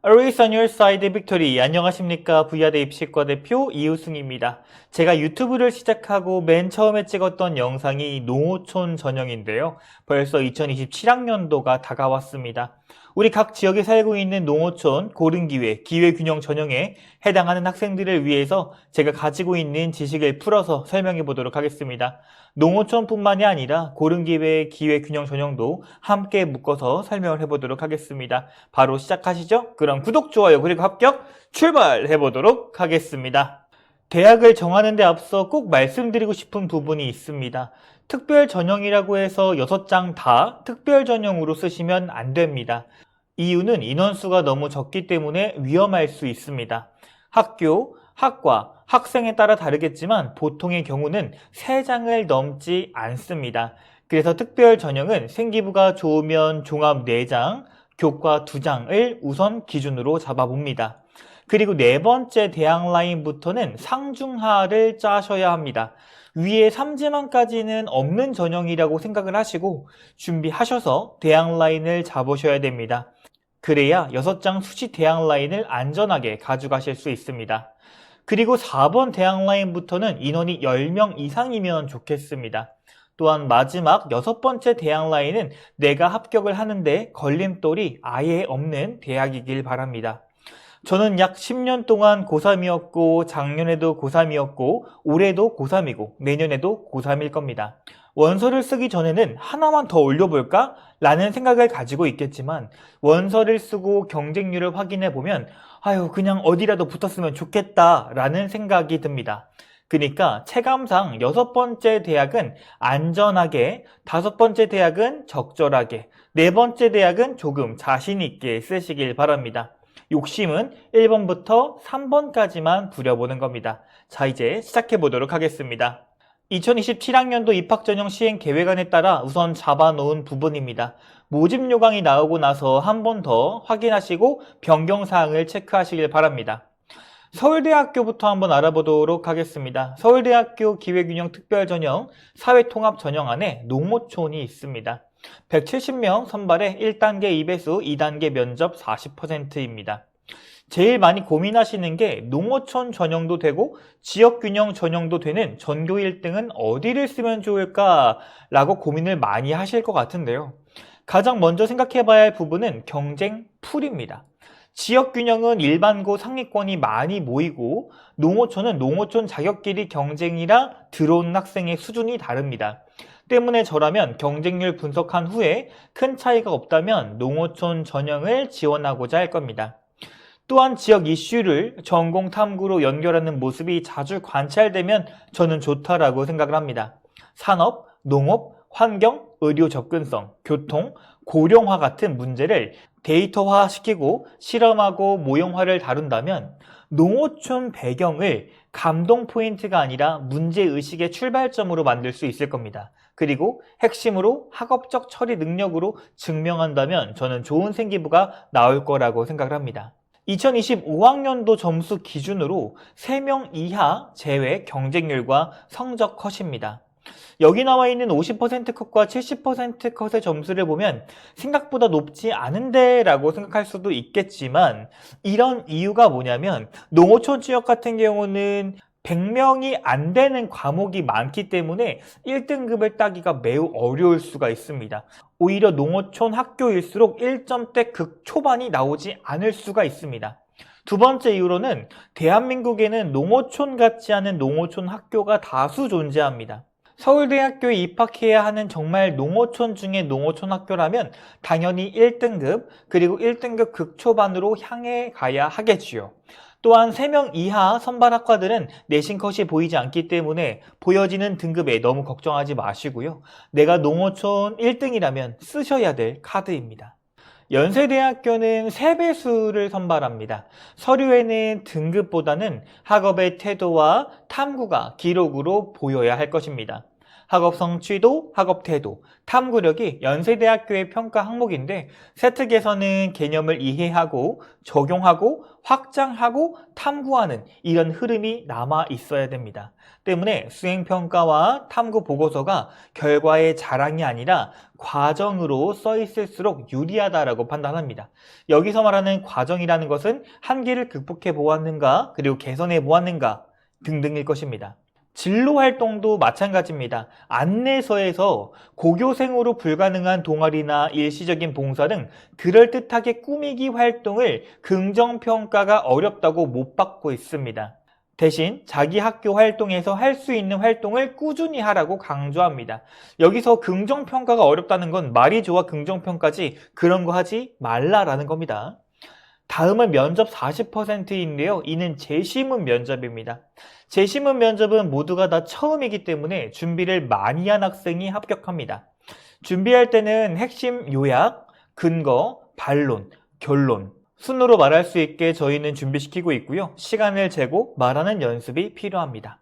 Always on your side, victory. 안녕하십니까. 부야대 입시과 대표 이우승입니다. 제가 유튜브를 시작하고 맨 처음에 찍었던 영상이 농어촌 전형인데요. 벌써 2027학년도가 다가왔습니다. 우리 각 지역에 살고 있는 농어촌 고른기회, 기회균형 전형에 해당하는 학생들을 위해서 제가 가지고 있는 지식을 풀어서 설명해 보도록 하겠습니다. 농어촌뿐만이 아니라 고른기회, 기회균형 전형도 함께 묶어서 설명을 해보도록 하겠습니다. 바로 시작하시죠? 그럼 구독, 좋아요, 그리고 합격 출발해 보도록 하겠습니다. 대학을 정하는 데 앞서 꼭 말씀드리고 싶은 부분이 있습니다. 특별 전형이라고 해서 6장 다 특별 전형으로 쓰시면 안 됩니다. 이유는 인원수가 너무 적기 때문에 위험할 수 있습니다. 학교, 학과, 학생에 따라 다르겠지만 보통의 경우는 3장을 넘지 않습니다. 그래서 특별 전형은 생기부가 좋으면 종합 4장, 교과 2장을 우선 기준으로 잡아봅니다. 그리고 4번째 대학 라인부터는 상중하를 짜셔야 합니다. 위에 3지망까지는 없는 전형이라고 생각을 하시고 준비하셔서 대학 라인을 잡으셔야 됩니다. 그래야 6장 수시 대학 라인을 안전하게 가져가실 수 있습니다. 그리고 4번 대학 라인부터는 인원이 10명 이상이면 좋겠습니다. 또한 마지막 6번째 대학 라인은 내가 합격을 하는데 걸림돌이 아예 없는 대학이길 바랍니다. 저는 약 10년 동안 고3이었고 작년에도 고3이었고 올해도 고3이고 내년에도 고3일 겁니다. 원서를 쓰기 전에는 하나만 더 올려볼까? 라는 생각을 가지고 있겠지만 원서를 쓰고 경쟁률을 확인해 보면 그냥 어디라도 붙었으면 좋겠다 라는 생각이 듭니다. 그러니까 체감상 6번째 대학은 안전하게, 5번째 대학은 적절하게, 4번째 대학은 조금 자신 있게 쓰시길 바랍니다. 욕심은 1번부터 3번까지만 부려보는 겁니다. 자, 이제 시작해 보도록 하겠습니다. 2027학년도 입학전형 시행 계획안에 따라 우선 잡아놓은 부분입니다. 모집 요강이 나오고 나서 한 번 더 확인하시고 변경사항을 체크하시길 바랍니다. 서울대학교부터 한번 알아보도록 하겠습니다. 서울대학교 기회균형 특별전형 사회통합전형 안에 농어촌이 있습니다. 170명 선발에 1단계 2배수, 2단계 면접 40%입니다. 제일 많이 고민하시는 게 농어촌 전형도 되고 지역균형 전형도 되는 전교 1등은 어디를 쓰면 좋을까 라고 고민을 많이 하실 것 같은데요. 가장 먼저 생각해 봐야 할 부분은 경쟁 풀입니다. 지역균형은 일반고 상위권이 많이 모이고 농어촌은 농어촌 자격끼리 경쟁이라 들어오는 학생의 수준이 다릅니다. 때문에 저라면 경쟁률 분석한 후에 큰 차이가 없다면 농어촌 전형을 지원하고자 할 겁니다. 또한 지역 이슈를 전공 탐구로 연결하는 모습이 자주 관찰되면 저는 좋다라고 생각을 합니다. 산업, 농업, 환경, 의료 접근성, 교통, 고령화 같은 문제를 데이터화시키고 실험하고 모형화를 다룬다면 농어촌 배경을 감동 포인트가 아니라 문제의식의 출발점으로 만들 수 있을 겁니다. 그리고 핵심으로 학업적 처리 능력으로 증명한다면 저는 좋은 생기부가 나올 거라고 생각을 합니다. 2025학년도 점수 기준으로 3명 이하 제외 경쟁률과 성적 컷입니다. 여기 나와 있는 50% 컷과 70% 컷의 점수를 보면 생각보다 높지 않은데 라고 생각할 수도 있겠지만 이런 이유가 뭐냐면 농어촌 지역 같은 경우는 100명이 안 되는 과목이 많기 때문에 1등급을 따기가 매우 어려울 수가 있습니다. 오히려 농어촌 학교일수록 1점대 극초반이 나오지 않을 수가 있습니다. 두 번째 이유로는 대한민국에는 농어촌 같지 않은 농어촌 학교가 다수 존재합니다. 서울대학교에 입학해야 하는 정말 농어촌 중에 농어촌 학교라면 당연히 1등급 그리고 1등급 극초반으로 향해 가야 하겠지요. 또한 3명 이하 선발학과들은 내신 컷이 보이지 않기 때문에 보여지는 등급에 너무 걱정하지 마시고요. 내가 농어촌 1등이라면 쓰셔야 될 카드입니다. 연세대학교는 3배수를 선발합니다. 서류에는 등급보다는 학업의 태도와 탐구가 기록으로 보여야 할 것입니다. 학업 성취도, 학업 태도, 탐구력이 연세대학교의 평가 항목인데 세특에서는 개념을 이해하고 적용하고 확장하고 탐구하는 이런 흐름이 남아 있어야 됩니다. 때문에 수행평가와 탐구보고서가 결과의 자랑이 아니라 과정으로 써 있을수록 유리하다라고 판단합니다. 여기서 말하는 과정이라는 것은 한계를 극복해 보았는가, 그리고 개선해 보았는가 등등일 것입니다. 진로 활동도 마찬가지입니다. 안내서에서 고교생으로 불가능한 동아리나 일시적인 봉사 등 그럴듯하게 꾸미기 활동을 긍정평가가 어렵다고 못 받고 있습니다. 대신 자기 학교 활동에서 할 수 있는 활동을 꾸준히 하라고 강조합니다. 여기서 긍정평가가 어렵다는 건 말이 좋아 긍정평가지 그런 거 하지 말라라는 겁니다. 다음은 면접 40%인데요. 이는 재심문 면접입니다. 재심문 면접은 모두가 다 처음이기 때문에 준비를 많이 한 학생이 합격합니다. 준비할 때는 핵심 요약, 근거, 반론, 결론 순으로 말할 수 있게 저희는 준비시키고 있고요. 시간을 재고 말하는 연습이 필요합니다.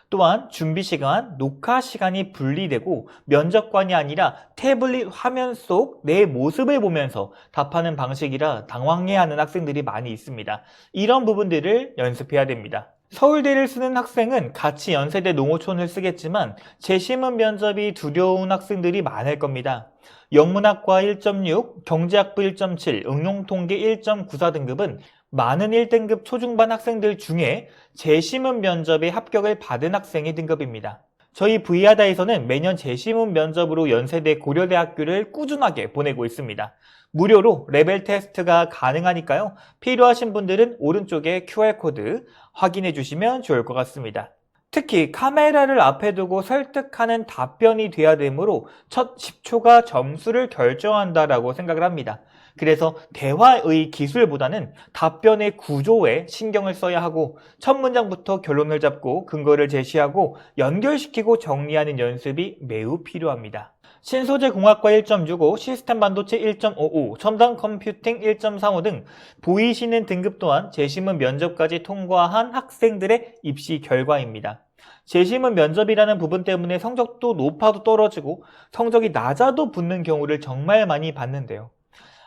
또한 준비 시간, 녹화 시간이 분리되고 면접관이 아니라 태블릿 화면 속 내 모습을 보면서 답하는 방식이라 당황해하는 학생들이 많이 있습니다. 이런 부분들을 연습해야 됩니다. 서울대를 쓰는 학생은 같이 연세대 농어촌을 쓰겠지만 재심문 면접이 두려운 학생들이 많을 겁니다. 영문학과 1.6, 경제학부 1.7, 응용통계 1.94 등급은 많은 1등급 초중반 학생들 중에 재심문 면접에 합격을 받은 학생의 등급입니다. 저희 V하다에서는 매년 재심문 면접으로 연세대 고려대학교를 꾸준하게 보내고 있습니다. 무료로 레벨 테스트가 가능하니까요. 필요하신 분들은 오른쪽에 QR코드 확인해 주시면 좋을 것 같습니다. 특히 카메라를 앞에 두고 설득하는 답변이 돼야 되므로 첫 10초가 점수를 결정한다라고 생각을 합니다. 그래서 대화의 기술보다는 답변의 구조에 신경을 써야 하고 첫 문장부터 결론을 잡고 근거를 제시하고 연결시키고 정리하는 연습이 매우 필요합니다. 신소재공학과 1.65, 시스템 반도체 1.55, 첨단 컴퓨팅 1.35 등 보이시는 등급 또한 재심문 면접까지 통과한 학생들의 입시 결과입니다. 재심문 면접이라는 부분 때문에 성적도 높아도 떨어지고 성적이 낮아도 붙는 경우를 정말 많이 봤는데요.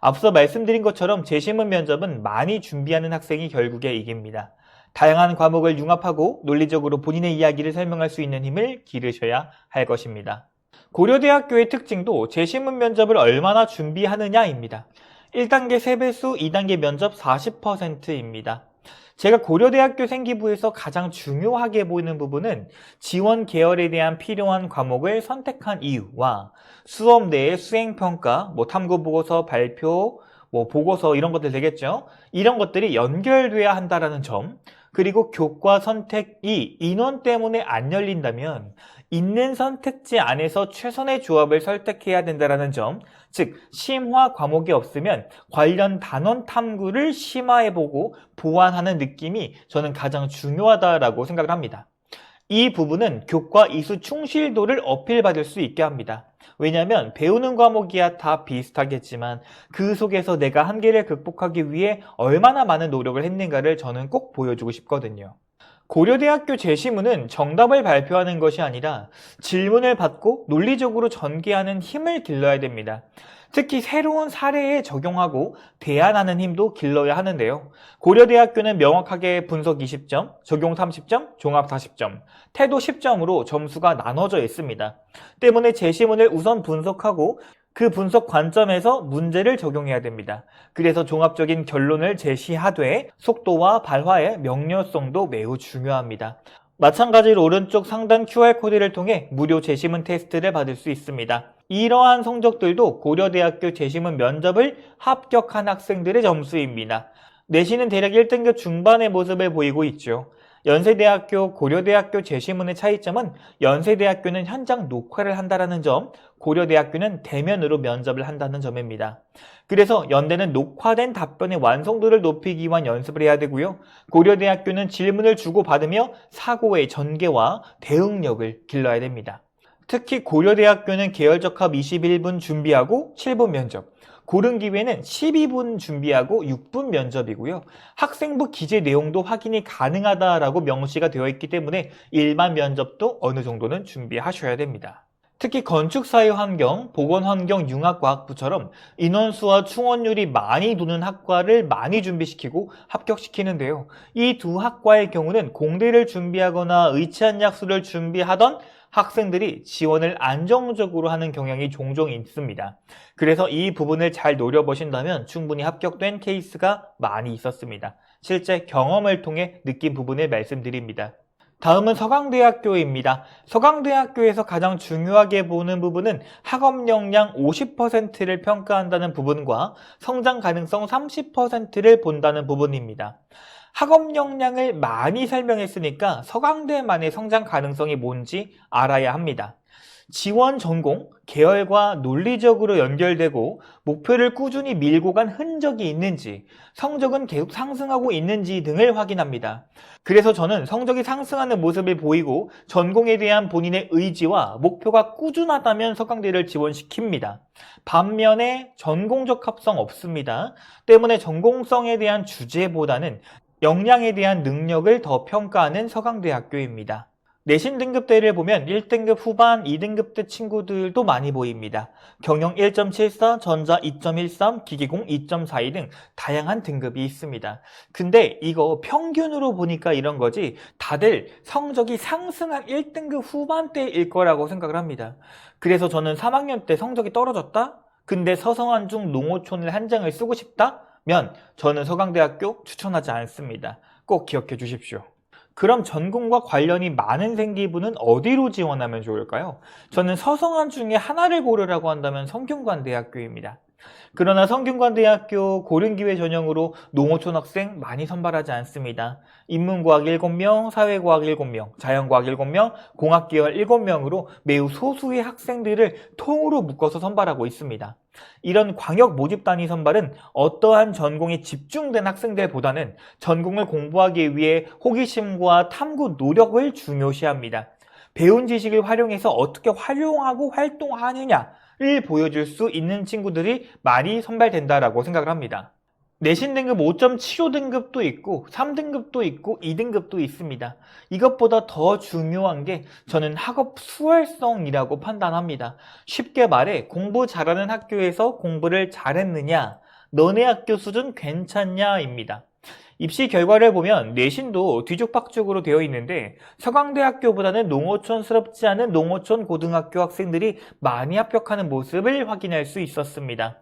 앞서 말씀드린 것처럼 재심문 면접은 많이 준비하는 학생이 결국에 이깁니다. 다양한 과목을 융합하고 논리적으로 본인의 이야기를 설명할 수 있는 힘을 기르셔야 할 것입니다. 고려대학교의 특징도 재심문 면접을 얼마나 준비하느냐입니다. 1단계 3배수, 2단계 면접 40%입니다. 제가 고려대학교 생기부에서 가장 중요하게 보이는 부분은 지원 계열에 대한 필요한 과목을 선택한 이유와 수업 내의 수행평가, 탐구보고서, 발표, 보고서 이런 것들 되겠죠. 이런 것들이 연결돼야 한다는 점, 그리고 교과 선택이 인원 때문에 안 열린다면 있는 선택지 안에서 최선의 조합을 선택해야 된다는 점, 즉 심화 과목이 없으면 관련 단원 탐구를 심화해보고 보완하는 느낌이 저는 가장 중요하다라고 생각을 합니다. 이 부분은 교과 이수 충실도를 어필받을 수 있게 합니다. 왜냐하면 배우는 과목이야 다 비슷하겠지만 그 속에서 내가 한계를 극복하기 위해 얼마나 많은 노력을 했는가를 저는 꼭 보여주고 싶거든요. 고려대학교 재심문은 정답을 발표하는 것이 아니라 질문을 받고 논리적으로 전개하는 힘을 길러야 됩니다. 특히 새로운 사례에 적용하고 대안하는 힘도 길러야 하는데요. 고려대학교는 명확하게 분석 20점, 적용 30점, 종합 40점, 태도 10점으로 점수가 나눠져 있습니다. 때문에 재심문을 우선 분석하고 그 분석 관점에서 문제를 적용해야 됩니다. 그래서 종합적인 결론을 제시하되 속도와 발화의 명료성도 매우 중요합니다. 마찬가지로 오른쪽 상단 QR코드를 통해 무료 재심문 테스트를 받을 수 있습니다. 이러한 성적들도 고려대학교 재심문 면접을 합격한 학생들의 점수입니다. 내신은 대략 1등급 중반의 모습을 보이고 있죠. 연세대학교, 고려대학교 재심문의 차이점은 연세대학교는 현장 녹화를 한다는 점, 고려대학교는 대면으로 면접을 한다는 점입니다. 그래서 연대는 녹화된 답변의 완성도를 높이기 위한 연습을 해야 되고요. 고려대학교는 질문을 주고받으며 사고의 전개와 대응력을 길러야 됩니다. 특히 고려대학교는 계열적 합 21분 준비하고 7분 면접, 고른 기회는 12분 준비하고 6분 면접이고요. 학생부 기재 내용도 확인이 가능하다라고 명시가 되어 있기 때문에 일반 면접도 어느 정도는 준비하셔야 됩니다. 특히 건축사회환경, 보건환경, 융합과학부처럼 인원수와 충원율이 많이 도는 학과를 많이 준비시키고 합격시키는데요. 이 두 학과의 경우는 공대를 준비하거나 의치한약수를 준비하던 학생들이 지원을 안정적으로 하는 경향이 종종 있습니다. 그래서 이 부분을 잘 노려보신다면 충분히 합격된 케이스가 많이 있었습니다. 실제 경험을 통해 느낀 부분을 말씀드립니다. 다음은 서강대학교입니다. 서강대학교에서 가장 중요하게 보는 부분은 학업 역량 50%를 평가한다는 부분과 성장 가능성 30%를 본다는 부분입니다. 학업 역량을 많이 설명했으니까 서강대만의 성장 가능성이 뭔지 알아야 합니다. 지원 전공, 계열과 논리적으로 연결되고 목표를 꾸준히 밀고 간 흔적이 있는지, 성적은 계속 상승하고 있는지 등을 확인합니다. 그래서 저는 성적이 상승하는 모습을 보이고 전공에 대한 본인의 의지와 목표가 꾸준하다면 서강대를 지원시킵니다. 반면에 전공적 합성 없습니다. 때문에 전공성에 대한 주제보다는 역량에 대한 능력을 더 평가하는 서강대학교입니다. 내신 등급대를 보면 1등급 후반, 2등급대 친구들도 많이 보입니다. 경영 1.74, 전자 2.13, 기계공 2.42 등 다양한 등급이 있습니다. 근데 이거 평균으로 보니까 이런 거지 다들 성적이 상승한 1등급 후반대일 거라고 생각을 합니다. 그래서 저는 3학년 때 성적이 떨어졌다? 근데 서성한 중 농어촌을 한 장을 쓰고 싶다? 면 저는 서강대학교 추천하지 않습니다. 꼭 기억해 주십시오. 그럼 전공과 관련이 많은 생기부는 어디로 지원하면 좋을까요? 저는 서성한 중에 하나를 고르라고 한다면 성균관대학교입니다. 그러나 성균관대학교 고른기회 전형으로 농어촌 학생 많이 선발하지 않습니다. 인문과학 7명, 사회과학 7명, 자연과학 7명, 공학계열 7명으로 매우 소수의 학생들을 통으로 묶어서 선발하고 있습니다. 이런 광역 모집 단위 선발은 어떠한 전공에 집중된 학생들보다는 전공을 공부하기 위해 호기심과 탐구 노력을 중요시합니다. 배운 지식을 활용해서 어떻게 활용하고 활동하느냐를 보여줄 수 있는 친구들이 많이 선발된다라고 생각을 합니다. 내신 등급 5.75등급도 있고 3등급도 있고 2등급도 있습니다. 이것보다 더 중요한 게 저는 학업 수월성이라고 판단합니다. 쉽게 말해 공부 잘하는 학교에서 공부를 잘했느냐, 너네 학교 수준 괜찮냐입니다. 입시 결과를 보면 내신도 뒤죽박죽으로 되어 있는데 서강대학교보다는 농어촌스럽지 않은 농어촌 고등학교 학생들이 많이 합격하는 모습을 확인할 수 있었습니다.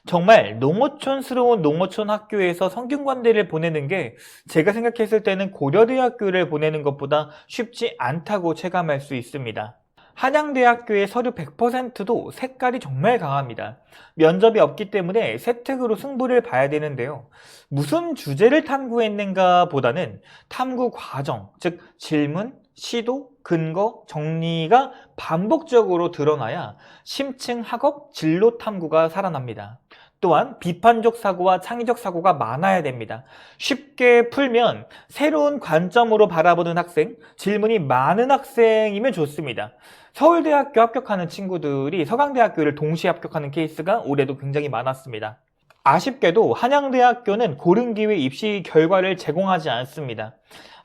정말 농어촌스러운 농어촌 학교에서 성균관대를 보내는 게 제가 생각했을 때는 고려대학교를 보내는 것보다 쉽지 않다고 체감할 수 있습니다. 한양대학교의 서류 100%도 색깔이 정말 강합니다. 면접이 없기 때문에 세특으로 승부를 봐야 되는데요. 무슨 주제를 탐구했는가 보다는 탐구 과정, 즉 질문, 시도, 근거, 정리가 반복적으로 드러나야 심층 학업, 진로 탐구가 살아납니다. 또한 비판적 사고와 창의적 사고가 많아야 됩니다. 쉽게 풀면 새로운 관점으로 바라보는 학생, 질문이 많은 학생이면 좋습니다. 서울대학교 합격하는 친구들이 서강대학교를 동시에 합격하는 케이스가 올해도 굉장히 많았습니다. 아쉽게도 한양대학교는 고른기회 입시 결과를 제공하지 않습니다.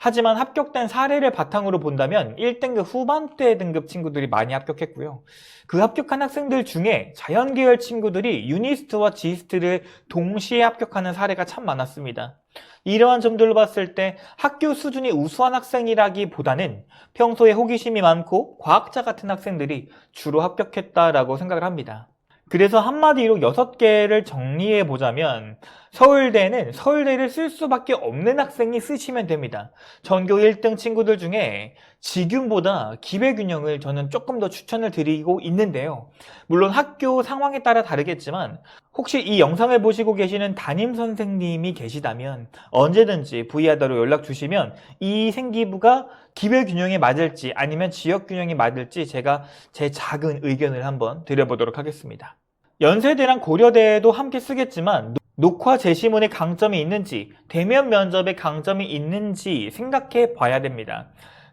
하지만 합격된 사례를 바탕으로 본다면 1등급 후반대 등급 친구들이 많이 합격했고요. 그 합격한 학생들 중에 자연계열 친구들이 유니스트와 지스트를 동시에 합격하는 사례가 참 많았습니다. 이러한 점들로 봤을 때 학교 수준이 우수한 학생이라기보다는 평소에 호기심이 많고 과학자 같은 학생들이 주로 합격했다라고 생각을 합니다. 그래서 한마디로 6개를 정리해 보자면 서울대는 서울대를 쓸 수밖에 없는 학생이 쓰시면 됩니다. 전교 1등 친구들 중에 지균보다 기배균형을 저는 조금 더 추천을 드리고 있는데요. 물론 학교 상황에 따라 다르겠지만 혹시 이 영상을 보시고 계시는 담임 선생님이 계시다면 언제든지 V하더로 연락 주시면 이 생기부가 기배균형에 맞을지 아니면 지역균형에 맞을지 제가 제 작은 의견을 한번 드려보도록 하겠습니다. 연세대랑 고려대도 함께 쓰겠지만 녹화 제시문에 강점이 있는지 대면 면접에 강점이 있는지 생각해 봐야 됩니다.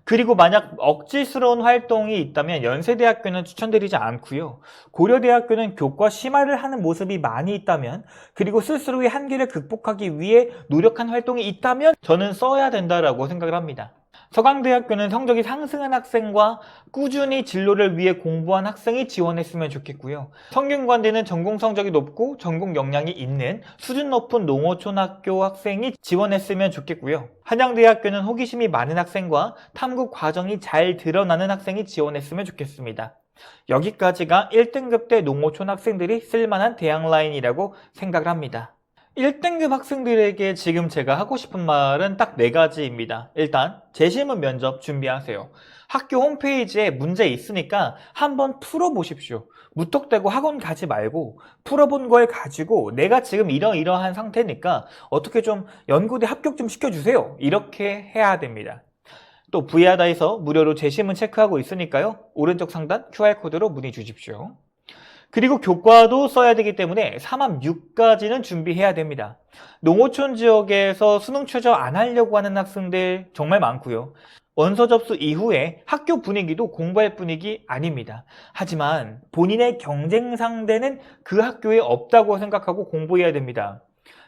그리고 만약 억지스러운 활동이 있다면 연세대학교는 추천드리지 않고요. 고려대학교는 교과 심화를 하는 모습이 많이 있다면, 그리고 스스로의 한계를 극복하기 위해 노력한 활동이 있다면 저는 써야 된다라고 생각을 합니다. 서강대학교는 성적이 상승한 학생과 꾸준히 진로를 위해 공부한 학생이 지원했으면 좋겠고요. 성균관대는 전공 성적이 높고 전공 역량이 있는 수준 높은 농어촌학교 학생이 지원했으면 좋겠고요. 한양대학교는 호기심이 많은 학생과 탐구 과정이 잘 드러나는 학생이 지원했으면 좋겠습니다. 여기까지가 1등급 때 농어촌 학생들이 쓸만한 대학 라인이라고 생각을 합니다. 1등급 학생들에게 지금 제가 하고 싶은 말은 딱 4가지입니다. 일단 재심은 면접 준비하세요. 학교 홈페이지에 문제 있으니까 한번 풀어보십시오. 무턱대고 학원 가지 말고 풀어본 걸 가지고 내가 지금 이러이러한 상태니까 어떻게 좀 연구대 합격 좀 시켜주세요. 이렇게 해야 됩니다. 또 V하다에서 무료로 재심은 체크하고 있으니까요. 오른쪽 상단 QR코드로 문의 주십시오. 그리고 교과도 써야 되기 때문에 3합 6까지는 준비해야 됩니다. 농어촌 지역에서 수능 최저 안 하려고 하는 학생들 정말 많고요. 원서 접수 이후에 학교 분위기도 공부할 분위기 아닙니다. 하지만 본인의 경쟁 상대는 그 학교에 없다고 생각하고 공부해야 됩니다.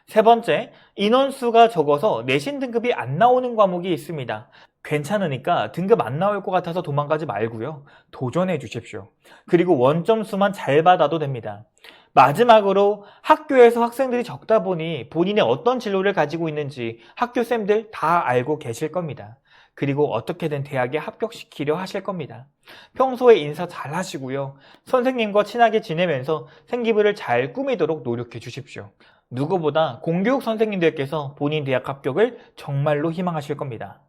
세 번째, 인원수가 적어서 내신 등급이 안 나오는 과목이 있습니다. 괜찮으니까 등급 안 나올 것 같아서 도망가지 말고요. 도전해 주십시오. 그리고 원점수만 잘 받아도 됩니다. 마지막으로 학교에서 학생들이 적다 보니 본인의 어떤 진로를 가지고 있는지 학교 쌤들 다 알고 계실 겁니다. 그리고 어떻게든 대학에 합격시키려 하실 겁니다. 평소에 인사 잘 하시고요. 선생님과 친하게 지내면서 생기부를 잘 꾸미도록 노력해 주십시오. 누구보다 공교육 선생님들께서 본인 대학 합격을 정말로 희망하실 겁니다.